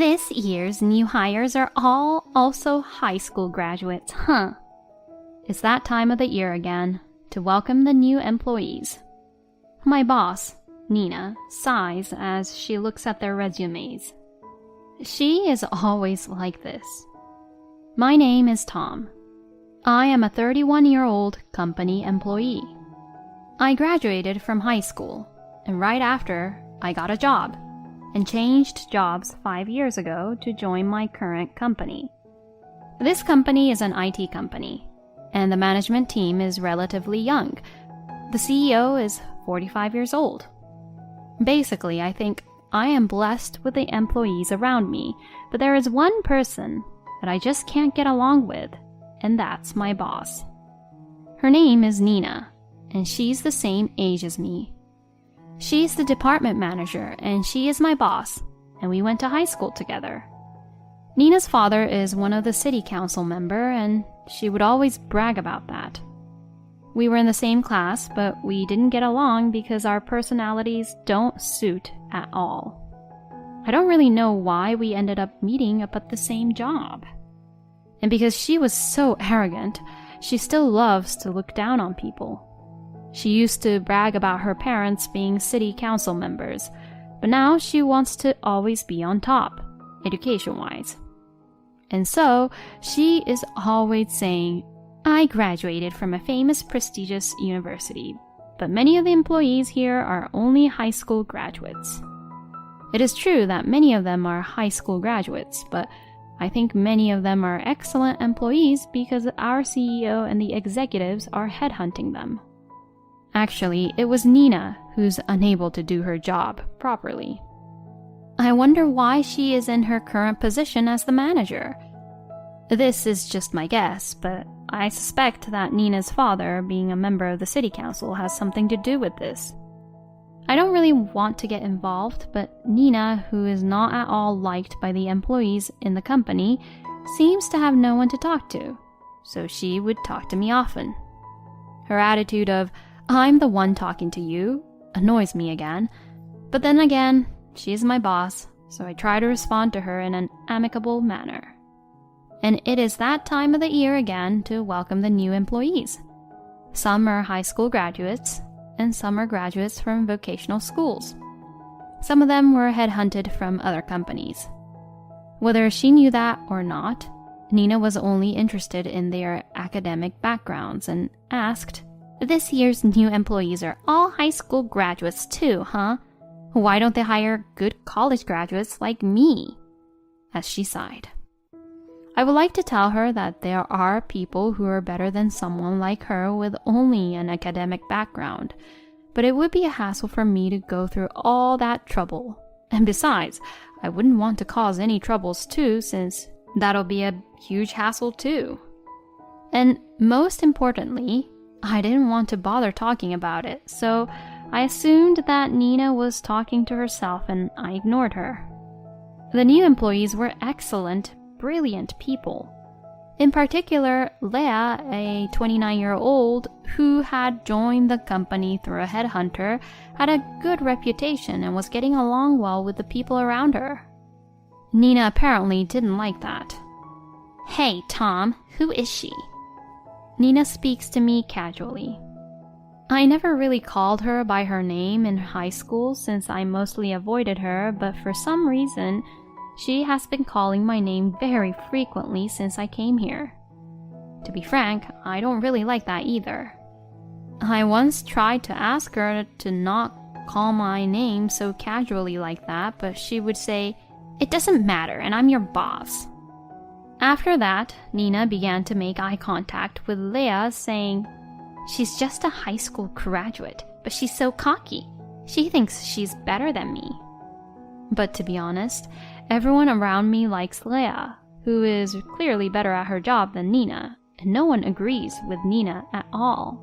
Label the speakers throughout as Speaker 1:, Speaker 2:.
Speaker 1: This year's new hires are all also high school graduates, huh? It's that time of the year again to welcome the new employees. My boss, Nina, sighs as she looks at their resumes. She is always like this. My name is Tom. I am a 31-year-old company employee. I graduated from high school, and right after, I got a job and changed jobs 5 years ago to join my current company. This company is an IT company, and the management team is relatively young. The CEO is 45 years old. Basically, I think I am blessed with the employees around me, but there is one person that I just can't get along with, and that's my boss. Her name is Nina, and she's the same age as me. She's the department manager, and she is my boss, and we went to high school together. Nina's father is one of the city council member, and she would always brag about that. We were in the same class, but we didn't get along because our personalities don't suit at all. I don't really know why we ended up meeting up at the same job. And because she was so arrogant, she still loves to look down on people. She used to brag about her parents being city council members, but now she wants to always be on top, education-wise. And so, she is always saying, I graduated from a famous prestigious university, but many of the employees here are only high school graduates. It is true that many of them are high school graduates, but I think many of them are excellent employees because our CEO and the executives are headhunting them. Actually, it was Nina who's unable to do her job properly. I wonder why she is in her current position as the manager. This is just my guess, but I suspect that Nina's father, being a member of the city council, has something to do with this. I don't really want to get involved, but Nina, who is not at all liked by the employees in the company, seems to have no one to talk to, so she would talk to me often. Her attitude of, I'm the one talking to you, annoys me again, but then again, she is my boss, so I try to respond to her in an amicable manner. And it is that time of the year again to welcome the new employees. Some are high school graduates, and some are graduates from vocational schools. Some of them were headhunted from other companies. Whether she knew that or not, Nina was only interested in their academic backgrounds and asked, This year's new employees are all high school graduates too, huh? Why don't they hire good college graduates like me? As she sighed. I would like to tell her that there are people who are better than someone like her with only an academic background, but it would be a hassle for me to go through all that trouble. And besides, I wouldn't want to cause any troubles too, since that'll be a huge hassle too. And most importantly, I didn't want to bother talking about it, so I assumed that Nina was talking to herself and I ignored her. The new employees were excellent, brilliant people. In particular, Leah, a 29-year-old who had joined the company through a headhunter, had a good reputation and was getting along well with the people around her. Nina apparently didn't like that. Hey, Tom, who is she? Nina speaks to me casually. I never really called her by her name in high school since I mostly avoided her, but for some reason, she has been calling my name very frequently since I came here. To be frank, I don't really like that either. I once tried to ask her to not call my name so casually like that, but she would say, It doesn't matter, and I'm your boss. After that, Nina began to make eye contact with Leah, saying, She's just a high school graduate, but she's so cocky. She thinks she's better than me. But to be honest, everyone around me likes Leah, who is clearly better at her job than Nina, and no one agrees with Nina at all.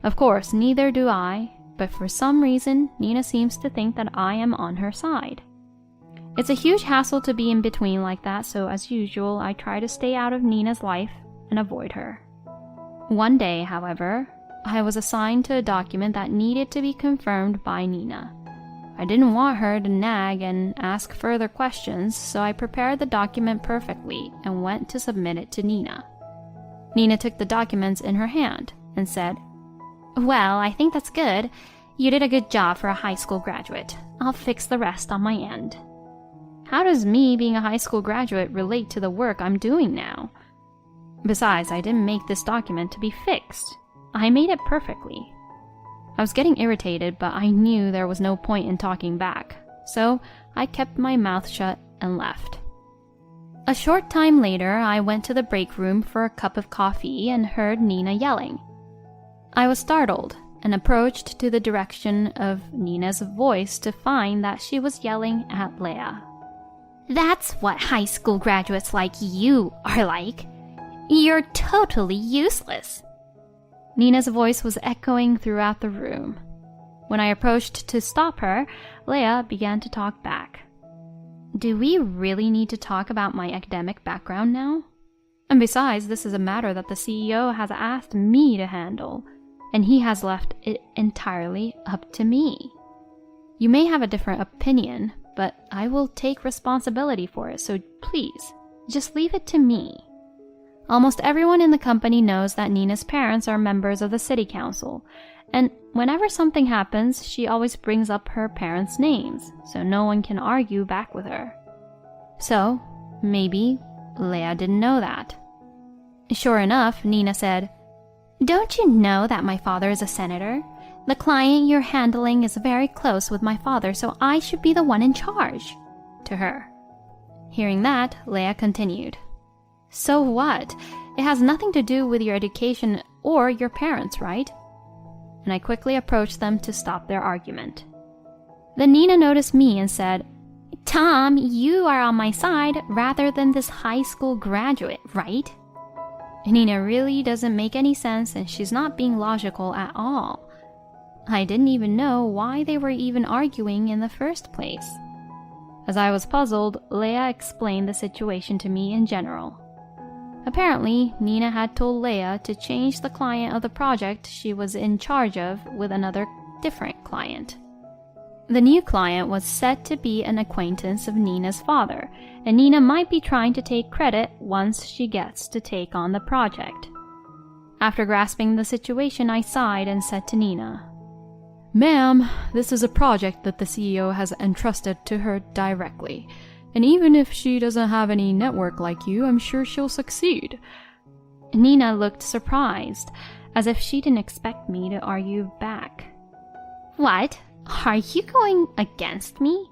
Speaker 1: Of course, neither do I, but for some reason, Nina seems to think that I am on her side. It's a huge hassle to be in between like that, so as usual, I try to stay out of Nina's life and avoid her. One day, however, I was assigned to a document that needed to be confirmed by Nina. I didn't want her to nag and ask further questions, so I prepared the document perfectly and went to submit it to Nina. Nina took the documents in her hand and said, "Well, I think that's good. You did a good job for a high school graduate. I'll fix the rest on my end." How does me being a high school graduate relate to the work I'm doing now? Besides, I didn't make this document to be fixed. I made it perfectly. I was getting irritated, but I knew there was no point in talking back, so I kept my mouth shut and left. A short time later, I went to the break room for a cup of coffee and heard Nina yelling. I was startled and approached to the direction of Nina's voice to find that she was yelling at Leah. "That's what high school graduates like you are like. You're totally useless." Nina's voice was echoing throughout the room. When I approached to stop her, Leah began to talk back. Do we really need to talk about my academic background now? And besides, this is a matter that the CEO has asked me to handle, and he has left it entirely up to me. You may have a different opinion, but I will take responsibility for it, so please, just leave it to me. Almost everyone in the company knows that Nina's parents are members of the city council, and whenever something happens, she always brings up her parents' names, so no one can argue back with her. So, maybe Leah didn't know that. Sure enough, Nina said, "Don't you know that my father is a senator? The client you're handling is very close with my father, so I should be the one in charge," to her. Hearing that, Leah continued, "So what? It has nothing to do with your education or your parents, right?" And I quickly approached them to stop their argument. Then Nina noticed me and said, "Tom, you are on my side rather than this high school graduate, right?" Nina really doesn't make any sense, and she's not being logical at all. I didn't even know why they were even arguing in the first place. As I was puzzled, Leah explained the situation to me in general. Apparently, Nina had told Leah to change the client of the project she was in charge of with another different client. The new client was said to be an acquaintance of Nina's father, and Nina might be trying to take credit once she gets to take on the project. After grasping the situation, I sighed and said to Nina, "Ma'am, this is a project that the CEO has entrusted to her directly. And even if she doesn't have any network like you, I'm sure she'll succeed." Nina looked surprised, as if she didn't expect me to argue back. "What? Are you going against me?"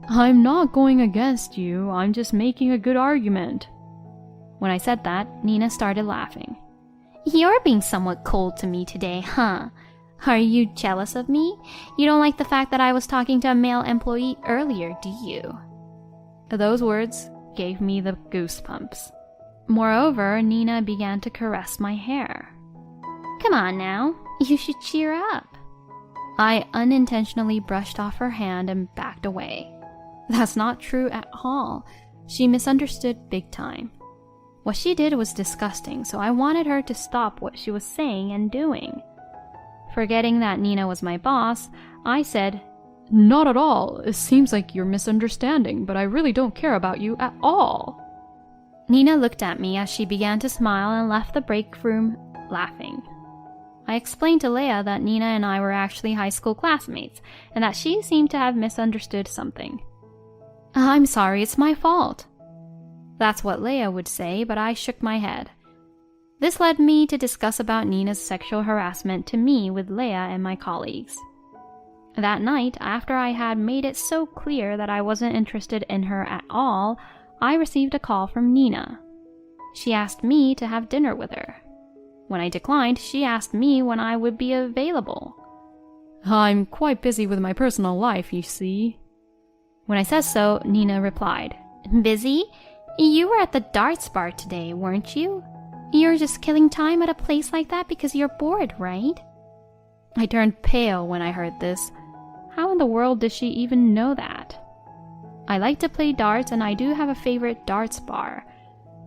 Speaker 1: "I'm not going against you, I'm just making a good argument." When I said that, Nina started laughing. "You're being somewhat cold to me today, huh? Are you jealous of me? You don't like the fact that I was talking to a male employee earlier, do you?" Those words gave me the goosebumps. Moreover, Nina began to caress my hair. "Come on now, you should cheer up." I unintentionally brushed off her hand and backed away. That's not true at all. She misunderstood big time. What she did was disgusting, so I wanted her to stop what she was saying and doing. Forgetting that Nina was my boss, I said, "Not at all. It seems like you're misunderstanding, but I really don't care about you at all." Nina looked at me as she began to smile and left the break room laughing. I explained to Leah that Nina and I were actually high school classmates, and that she seemed to have misunderstood something. "I'm sorry, it's my fault." That's what Leah would say, but I shook my head. This led me to discuss about Nina's sexual harassment to me with Leah and my colleagues. That night, after I had made it so clear that I wasn't interested in her at all, I received a call from Nina. She asked me to have dinner with her. When I declined, she asked me when I would be available. "I'm quite busy with my personal life, you see." When I said so, Nina replied, "Busy? You were at the darts bar today, weren't you? You're just killing time at a place like that because you're bored, right?" I turned pale when I heard this. How in the world did she even know that? I like to play darts, and I do have a favorite darts bar.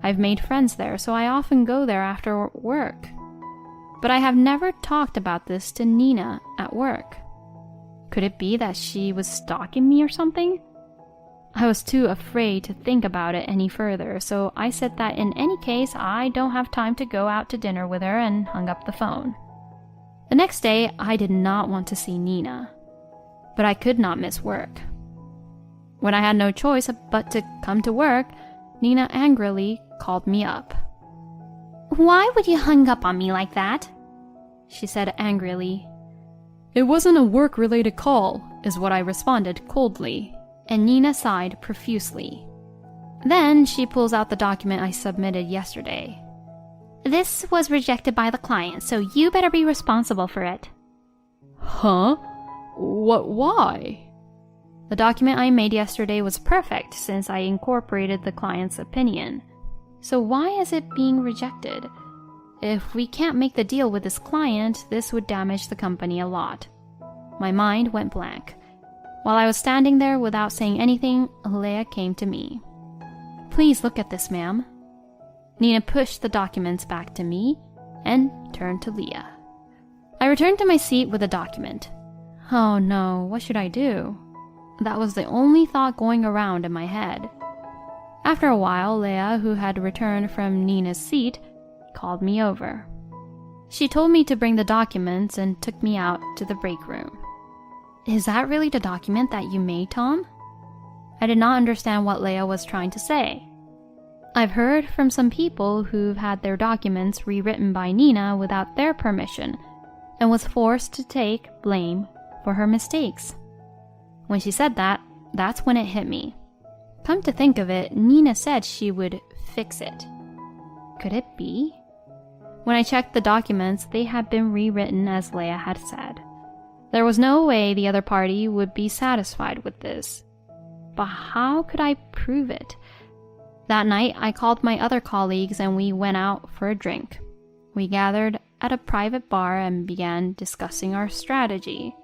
Speaker 1: I've made friends there, so I often go there after work. But I have never talked about this to Nina at work. Could it be that she was stalking me or something? I was too afraid to think about it any further, so I said that in any case, I don't have time to go out to dinner with her and hung up the phone. The next day, I did not want to see Nina, but I could not miss work. When I had no choice but to come to work, Nina angrily called me up. "Why would you hang up on me like that?" she said angrily. "It wasn't a work-related call," is what I responded coldly, and Nina sighed profusely. Then she pulls out the document I submitted yesterday. "This was rejected by the client, so you better be responsible for it." Huh? Why? The document I made yesterday was perfect since I incorporated the client's opinion. So why is it being rejected? If we can't make the deal with this client, this would damage the company a lot. My mind went blank. While I was standing there without saying anything, Leah came to me. "Please look at this, ma'am." Nina pushed the documents back to me and turned to Leah. I returned to my seat with the document. Oh no, what should I do? That was the only thought going around in my head. After a while, Leah, who had returned from Nina's seat, called me over. She told me to bring the documents and took me out to the break room. "Is that really the document that you made, Tom?" I did not understand what Leah was trying to say. I've heard from some people who've had their documents rewritten by Nina without their permission and was forced to take blame for her mistakes. When she said that, that's when it hit me. Come to think of it, Nina said she would fix it. Could it be? When I checked the documents, they had been rewritten as Leah had said. There was no way the other party would be satisfied with this. But how could I prove it? That night, I called my other colleagues and we went out for a drink. We gathered at a private bar and began discussing our strategy.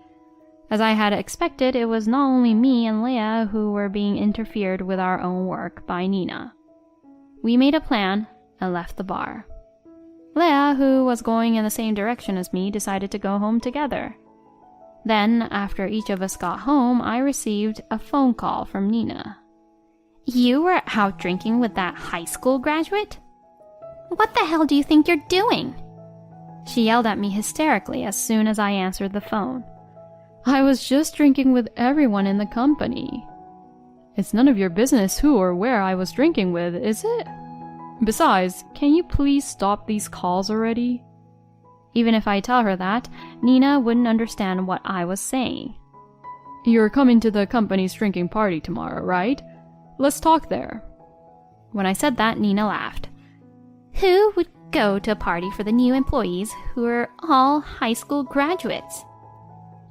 Speaker 1: As I had expected, it was not only me and Leah who were being interfered with our own work by Nina. We made a plan and left the bar. Leah, who was going in the same direction as me, decided to go home together. Then, after each of us got home, I received a phone call from Nina. "You were out drinking with that high school graduate? What the hell do you think you're doing?" She yelled at me hysterically as soon as I answered the phone. "I was just drinking with everyone in the company." "It's none of your business who or where I was drinking with, is it? Besides, can you please stop these calls already?" Even if I tell her that, Nina wouldn't understand what I was saying. "You're coming to the company's drinking party tomorrow, right? Let's talk there." When I said that, Nina laughed. "Who would go to a party for the new employees who are all high school graduates?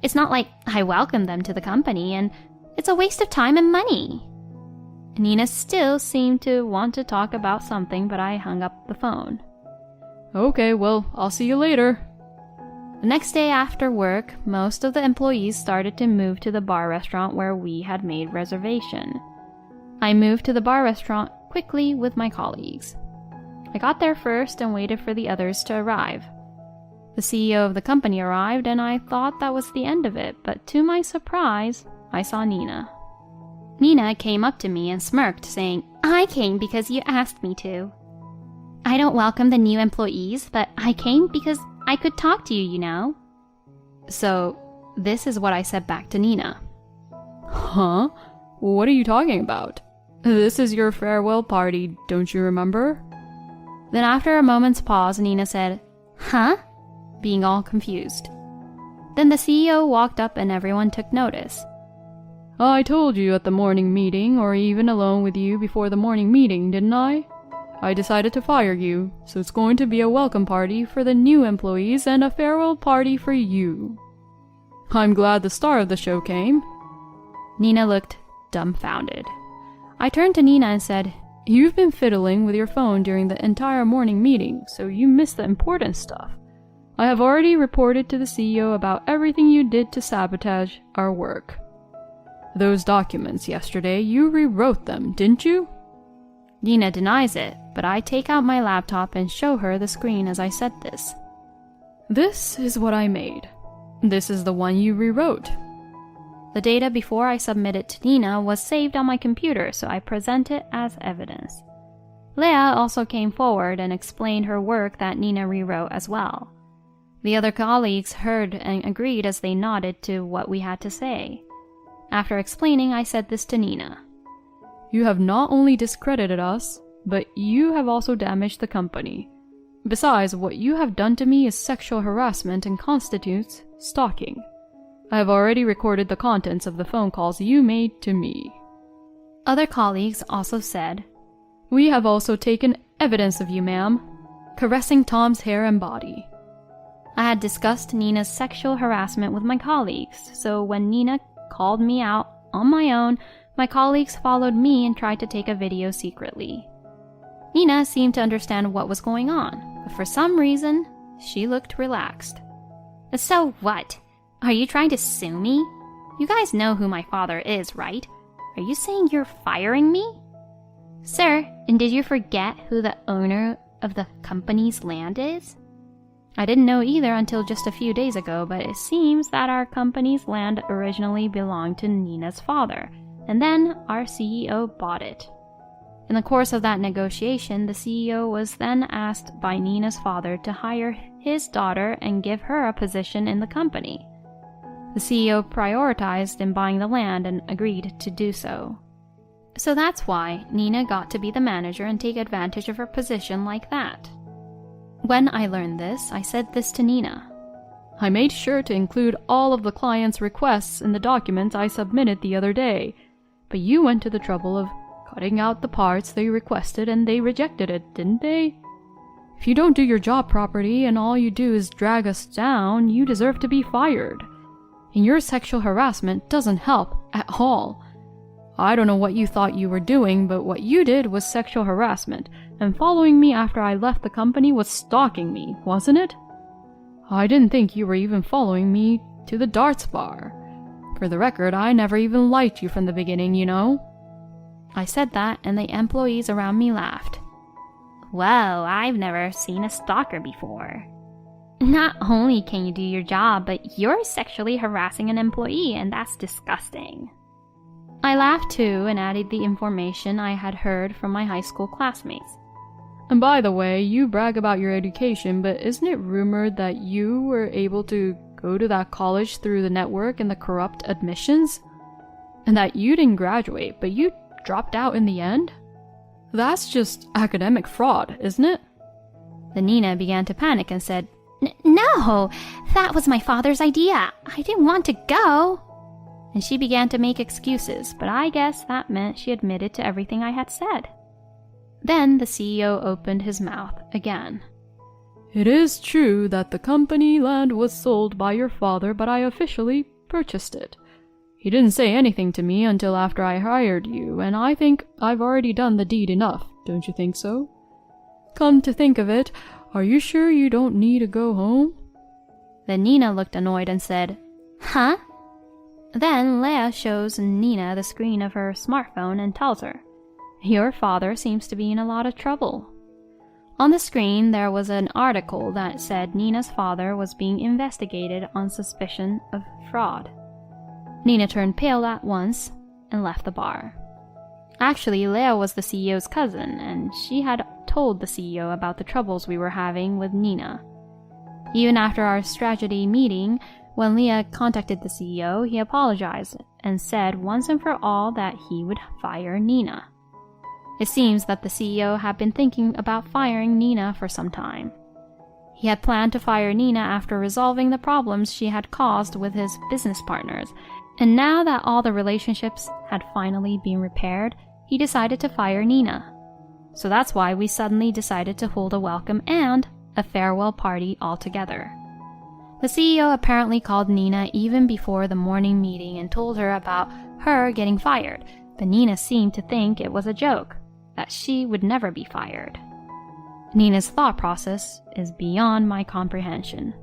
Speaker 1: It's not like I welcome them to the company, and it's a waste of time and money." Nina still seemed to want to talk about something, but I hung up the phone. "Okay, well, I'll see you later." The next day after work, most of the employees started to move to the bar restaurant where we had made reservation. I moved to the bar restaurant quickly with my colleagues. I got there first and waited for the others to arrive. The CEO of the company arrived, and I thought that was the end of it, but to my surprise, I saw Nina. Nina came up to me and smirked, saying, "I came because you asked me to. I don't welcome the new employees, but I came because I could talk to you, you know." So, this is what I said back to Nina. "Huh? What are you talking about? This is your farewell party, don't you remember?" Then after a moment's pause, Nina said, "Huh?" being all confused. Then the CEO walked up and everyone took notice. "I told you at the morning meeting, or even alone with you before the morning meeting, didn't I? I decided to fire you, so it's going to be a welcome party for the new employees and a farewell party for you. I'm glad the star of the show came." Nina looked dumbfounded. I turned to Nina and said, "You've been fiddling with your phone during the entire morning meeting, so you missed the important stuff. I have already reported to the CEO about everything you did to sabotage our work. Those documents yesterday, you rewrote them, didn't you?" Nina denies it, but I take out my laptop and show her the screen as I said this. "This is what I made. This is the one you rewrote. The data before I submitted to Nina was saved on my computer, so I present it as evidence. Leah also came forward and explained her work that Nina rewrote as well. The other colleagues heard and agreed as they nodded to what we had to say. After explaining, I said this to Nina.
Speaker 2: You have not only discredited us, but you have also damaged the company. Besides, what you have done to me is sexual harassment and constitutes stalking. I have already recorded the contents of the phone calls you made to me.
Speaker 1: Other colleagues also said,
Speaker 2: We have also taken evidence of you, ma'am, caressing Tom's hair and body.
Speaker 1: I had discussed Nina's sexual harassment with my colleagues, so when Nina called me out on my own, my colleagues followed me and tried to take a video secretly. Nina seemed to understand what was going on, but for some reason, she looked relaxed. So what? Are you trying to sue me? You guys know who my father is, right? Are you saying you're firing me? Sir, and did you forget who the owner of the company's land is? I didn't know either until just a few days ago, but it seems that our company's land originally belonged to Nina's father, and then our CEO bought it. In the course of that negotiation, the CEO was then asked by Nina's father to hire his daughter and give her a position in the company. The CEO prioritized in buying the land and agreed to do so. So that's why Nina got to be the manager and take advantage of her position like that. When I learned this, I said this to Nina.
Speaker 2: I made sure to include all of the client's requests in the documents I submitted the other day, but you went to the trouble of cutting out the parts they requested and they rejected it, didn't they? If you don't do your job properly and all you do is drag us down, you deserve to be fired. And your sexual harassment doesn't help at all. I don't know what you thought you were doing, but what you did was sexual harassment, and following me after I left the company was stalking me, wasn't it? I didn't think you were even following me to the darts bar. For the record, I never even liked you from the beginning, you know.
Speaker 1: I said that, and the employees around me laughed. Whoa, I've never seen a stalker before. Not only can you do your job, but you're sexually harassing an employee, and that's disgusting. I laughed too and added the information I had heard from my high school classmates.
Speaker 2: And by the way, you brag about your education, but isn't it rumored that you were able to go to that college through the network and the corrupt admissions? And that you didn't graduate, but you dropped out in the end? That's just academic fraud, isn't it?
Speaker 1: Then Nina began to panic and said, No, that was my father's idea. I didn't want to go. And she began to make excuses, but I guess that meant she admitted to everything I had said. Then the CEO opened his mouth again.
Speaker 2: It is true that the company land was sold by your father, but I officially purchased it. He didn't say anything to me until after I hired you, and I think I've already done the deed enough, don't you think so? Come to think of it, are you sure you don't need to go home?
Speaker 1: Then Nina looked annoyed and said, Huh? Then Leah shows Nina the screen of her smartphone and tells her, Your father seems to be in a lot of trouble. On the screen there was an article that said Nina's father was being investigated on suspicion of fraud. Nina turned pale at once and left the bar. Actually, Leah was the CEO's cousin, and she had told the CEO about the troubles we were having with Nina. Even after our strategy meeting, when Leah contacted the CEO, he apologized and said once and for all that he would fire Nina. It seems that the CEO had been thinking about firing Nina for some time. He had planned to fire Nina after resolving the problems she had caused with his business partners, and now that all the relationships had finally been repaired, he decided to fire Nina. So that's why we suddenly decided to hold a welcome and a farewell party all together. The CEO apparently called Nina even before the morning meeting and told her about her getting fired, but Nina seemed to think it was a joke, that she would never be fired. Nina's thought process is beyond my comprehension.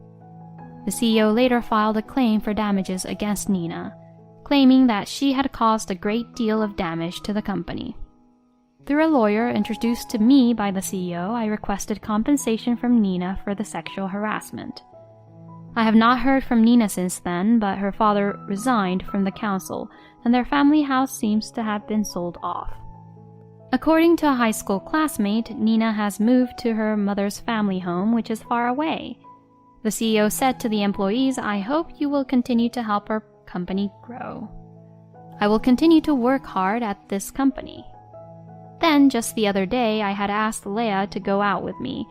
Speaker 1: The CEO later filed a claim for damages against Nina, claiming that she had caused a great deal of damage to the company. Through a lawyer introduced to me by the CEO, I requested compensation from Nina for the sexual harassment. I have not heard from Nina since then, but her father resigned from the council, and their family house seems to have been sold off. According to a high school classmate, Nina has moved to her mother's family home, which is far away. The CEO said to the employees, "I hope you will continue to help our company grow. I will continue to work hard at this company." Then, just the other day, I had asked Leah to go out with me,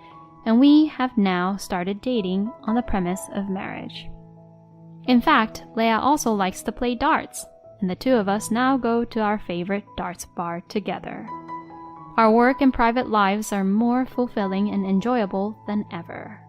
Speaker 1: and we have now started dating on the premise of marriage. In fact, Leah also likes to play darts, and the two of us now go to our favorite darts bar together. Our work and private lives are more fulfilling and enjoyable than ever.